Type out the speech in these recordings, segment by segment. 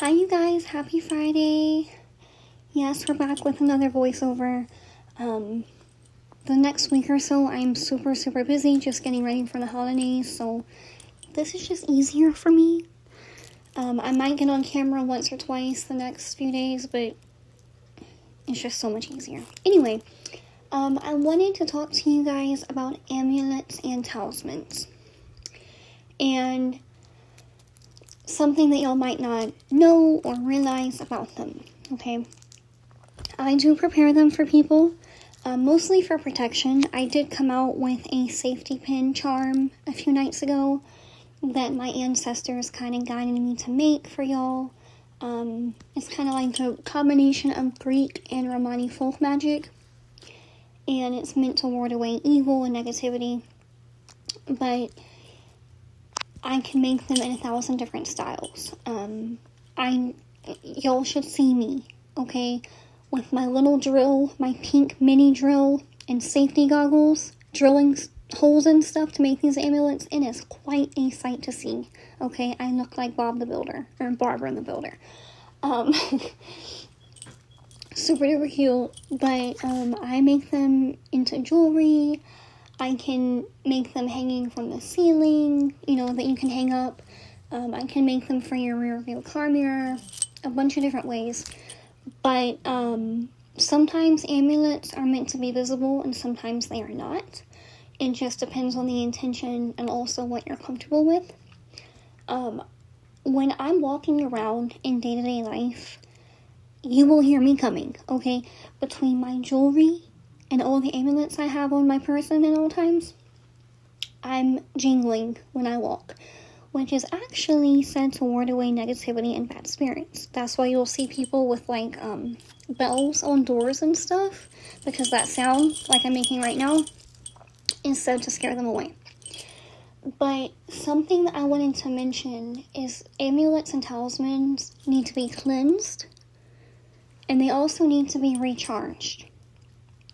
Hi you guys, happy Friday. Yes, we're back with another voiceover. The next week or so I'm super busy just getting ready for the holidays, so this is just easier for me. I might get on camera once or twice the next few days, but it's just so much easier. Anyway, I wanted to talk to you guys about amulets and talismans. And something that y'all might not know or realize about them, okay? I do prepare them for people, mostly for protection. I did come out with a safety pin charm a few nights ago that my ancestors kind of guided me to make for y'all. It's kind of like a combination of Greek and Romani folk magic, and it's meant to ward away evil and negativity, but I can make them in 1,000 different styles. Y'all should see me, okay, with my little drill, my pink mini drill, and safety goggles, drilling holes and stuff to make these amulets, and it's quite a sight to see, okay? I look like Bob the Builder, or Barbara the Builder. Super duper cute, but I make them into jewelry. I can make them hanging from the ceiling, that you can hang up. I can make them for your rear view car mirror, a bunch of different ways. But sometimes amulets are meant to be visible and sometimes they are not. It just depends on the intention and also what you're comfortable with. When I'm walking around in day-to-day life, you will hear me coming, okay? Between my jewelry and all the amulets I have on my person at all times, I'm jingling when I walk, which is actually said to ward away negativity and bad spirits. That's why you'll see people with bells on doors and stuff, because that sound, like I'm making right now, is said to scare them away. But something that I wanted to mention is amulets and talismans need to be cleansed, and they also need to be recharged.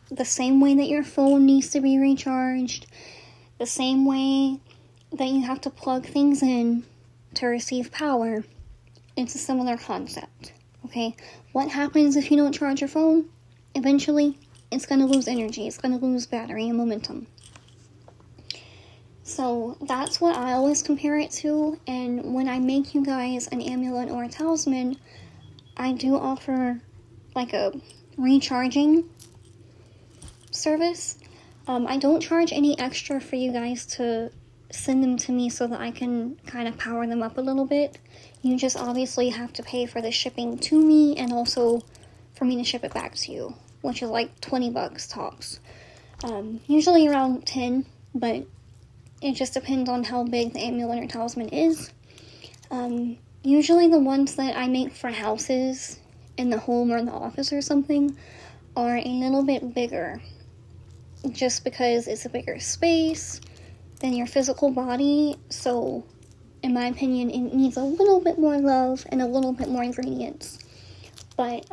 The same way that your phone needs to be recharged, the same way that you have to plug things in to receive power, it's a similar concept, okay? What happens if you don't charge your phone? Eventually, it's going to lose energy, it's going to lose battery and momentum. So that's what I always compare it to, and when I make you guys an amulet or a talisman, I do offer like a recharging service. I don't charge any extra for you guys to send them to me so that I can kind of power them up a little bit. You just obviously have to pay for the shipping to me and also for me to ship it back to you, which is like $20 tops. Usually around 10, but it just depends on how big the amulet or talisman is. Usually the ones that I make for houses in the home or in the office or something are a little bit bigger, just because it's a bigger space than your physical body. So in my opinion, it needs a little bit more love and a little bit more ingredients. But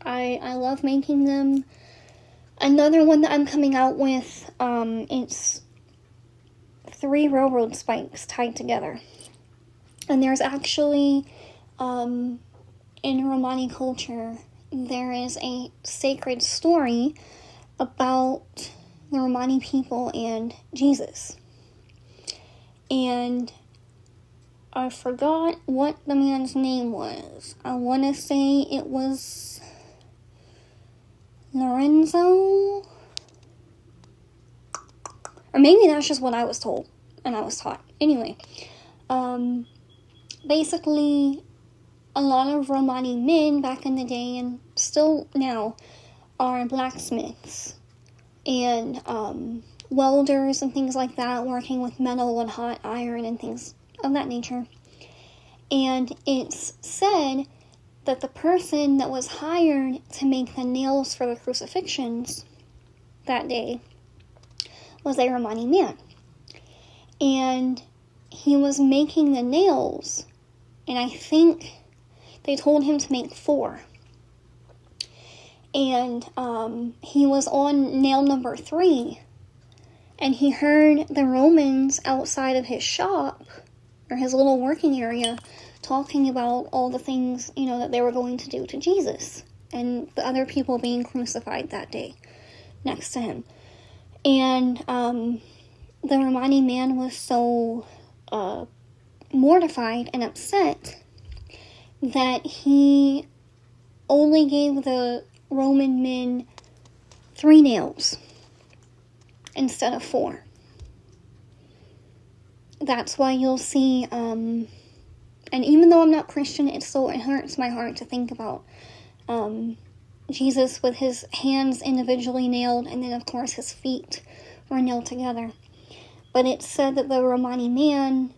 I love making them. Another one that I'm coming out with, it's 3 railroad spikes tied together. And there's actually, in Romani culture, there is a sacred story about the Romani people and Jesus. And I forgot what the man's name was. I want to say it was Lorenzo? Or maybe that's just what I was told and I was taught. Anyway, basically, a lot of Romani men back in the day and still now are blacksmiths and welders and things like that, working with metal and hot iron and things of that nature. And it's said that the person that was hired to make the nails for the crucifixions that day was a Romani man. And he was making the nails, and I think they told him to make 4. And he was on nail number 3, and he heard the Romans outside of his shop, or his little working area, talking about all the things, you know, that they were going to do to Jesus and the other people being crucified that day next to him. And the Romani man was so mortified and upset that he only gave the Roman men 3 nails instead of 4. That's why you'll see, and even though I'm not Christian, it hurts my heart to think about Jesus with his hands individually nailed, and then of course his feet were nailed together. But it's said that the Romani man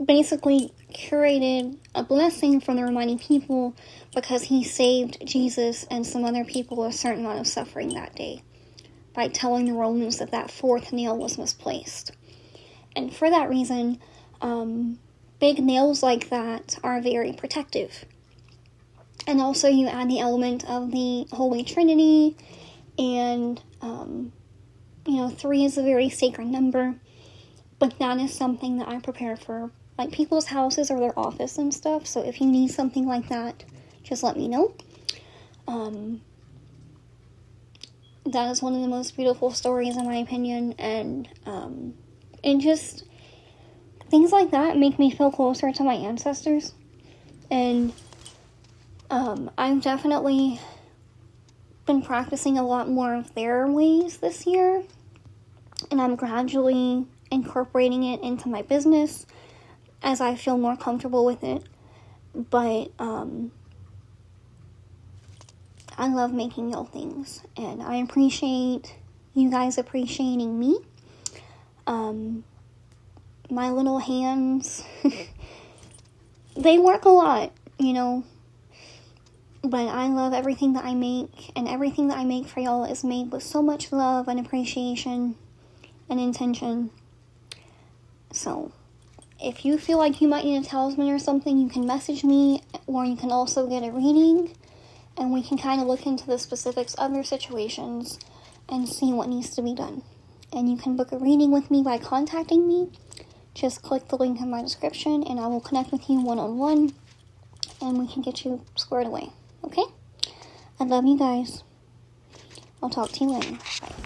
basically curated a blessing from the Romani people because he saved Jesus and some other people a certain amount of suffering that day by telling the Romans that that 4th nail was misplaced. And for that reason, big nails like that are very protective. And also you add the element of the Holy Trinity, and, 3 is a very sacred number, but that is something that I prepare for, like, people's houses or their office and stuff. So if you need something like that, just let me know. That is one of the most beautiful stories in my opinion, and just things like that make me feel closer to my ancestors. And I've definitely been practicing a lot more of their ways this year, and I'm gradually incorporating it into my business as I feel more comfortable with it. But I love making y'all things, and I appreciate you guys appreciating me. My little hands, they work a lot, but I love everything that I make, and everything that I make for y'all is made with so much love and appreciation and intention. So if you feel like you might need a talisman or something, you can message me, or you can also get a reading, and we can kind of look into the specifics of your situations and see what needs to be done. And you can book a reading with me by contacting me. Just click the link in my description, and I will connect with you one-on-one, and we can get you squared away. Okay? I love you guys. I'll talk to you later. Bye.